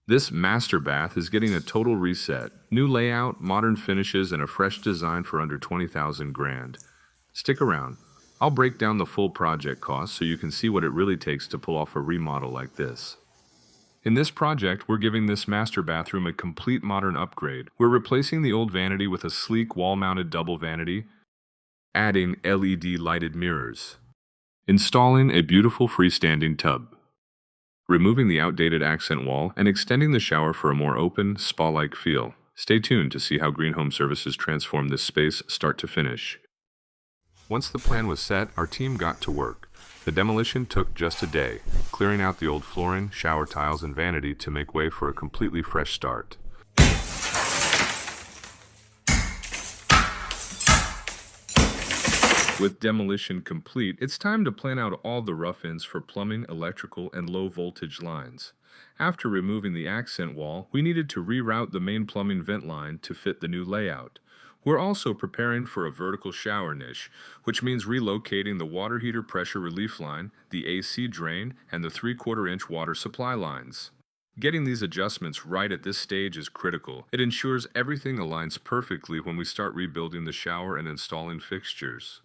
This master bath is getting a total reset. New layout, modern finishes, and a fresh design for under 20,000 grand. Stick around. I'll break down the full project cost so you can see what it really takes to pull off a remodel like this. In this project, we're giving this master bathroom a complete modern upgrade. We're replacing the old vanity with a sleek wall-mounted double vanity, adding LED lighted mirrors, installing a beautiful freestanding tub, removing the outdated accent wall, and extending the shower for a more open, spa-like feel. Stay tuned to see how GreenHome Services transformed this space start to finish. Once the plan was set, our team got to work. The demolition took just a day, clearing out the old flooring, shower tiles, and vanity to make way for a completely fresh start. With demolition complete, it's time to plan out all the rough ends for plumbing, electrical, and low voltage lines. After removing the accent wall, we needed to reroute the main plumbing vent line to fit the new layout. We're also preparing for a vertical shower niche, which means relocating the water heater pressure relief line, the AC drain, and the 3/4-inch water supply lines. Getting these adjustments right at this stage is critical. It ensures everything aligns perfectly when we start rebuilding the shower and installing fixtures.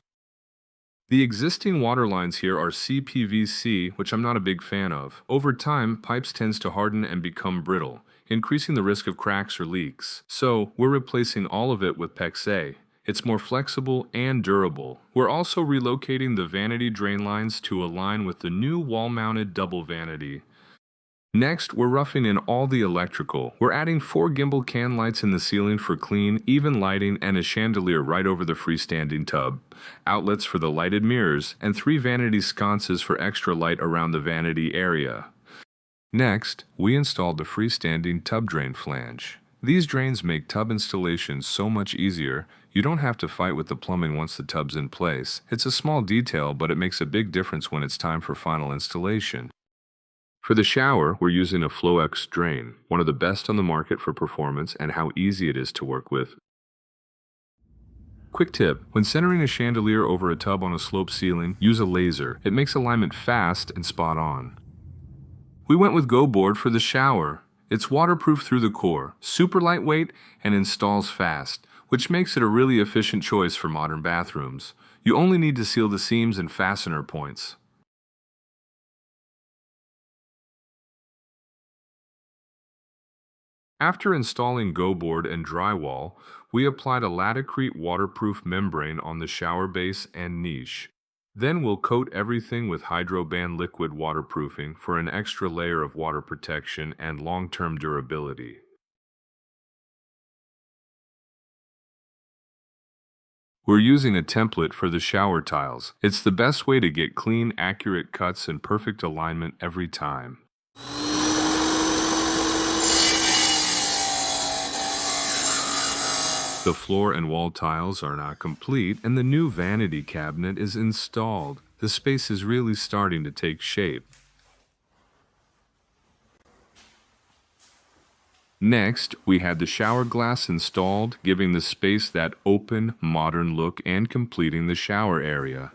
The existing water lines here are CPVC, which I'm not a big fan of. Over time, pipes tends to harden and become brittle, increasing the risk of cracks or leaks. So, we're replacing all of it with PEX-A. It's more flexible and durable. We're also relocating the vanity drain lines to align with the new wall-mounted double vanity. Next, we're roughing in all the electrical. We're adding 4 gimbal can lights in the ceiling for clean, even lighting, and a chandelier right over the freestanding tub, outlets for the lighted mirrors, and 3 vanity sconces for extra light around the vanity area. Next, we installed the freestanding tub drain flange. These drains make tub installation so much easier. You don't have to fight with the plumbing once the tub's in place. It's a small detail, but it makes a big difference when it's time for final installation. For the shower, we're using a FlowX drain, one of the best on the market for performance and how easy it is to work with. Quick tip, when centering a chandelier over a tub on a sloped ceiling, use a laser. It makes alignment fast and spot on. We went with GoBoard for the shower. It's waterproof through the core, super lightweight, and installs fast, which makes it a really efficient choice for modern bathrooms. You only need to seal the seams and fastener points. After installing GoBoard and drywall, we applied a Laticrete waterproof membrane on the shower base and niche. Then we'll coat everything with Hydroban liquid waterproofing for an extra layer of water protection and long-term durability. We're using a template for the shower tiles. It's the best way to get clean, accurate cuts and perfect alignment every time. The floor and wall tiles are now complete, and the new vanity cabinet is installed. The space is really starting to take shape. Next, we had the shower glass installed, giving the space that open, modern look and completing the shower area.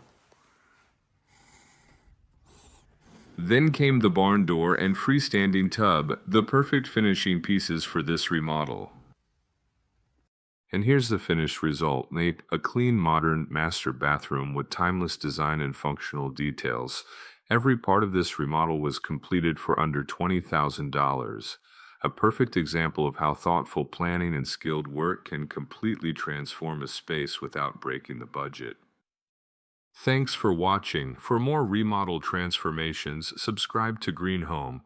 Then came the barn door and freestanding tub, the perfect finishing pieces for this remodel. And here's the finished result, a clean, modern master bathroom with timeless design and functional details. Every part of this remodel was completed for under $20,000. A perfect example of how thoughtful planning and skilled work can completely transform a space without breaking the budget. Thanks for watching. For more remodel transformations, subscribe to GreenHome.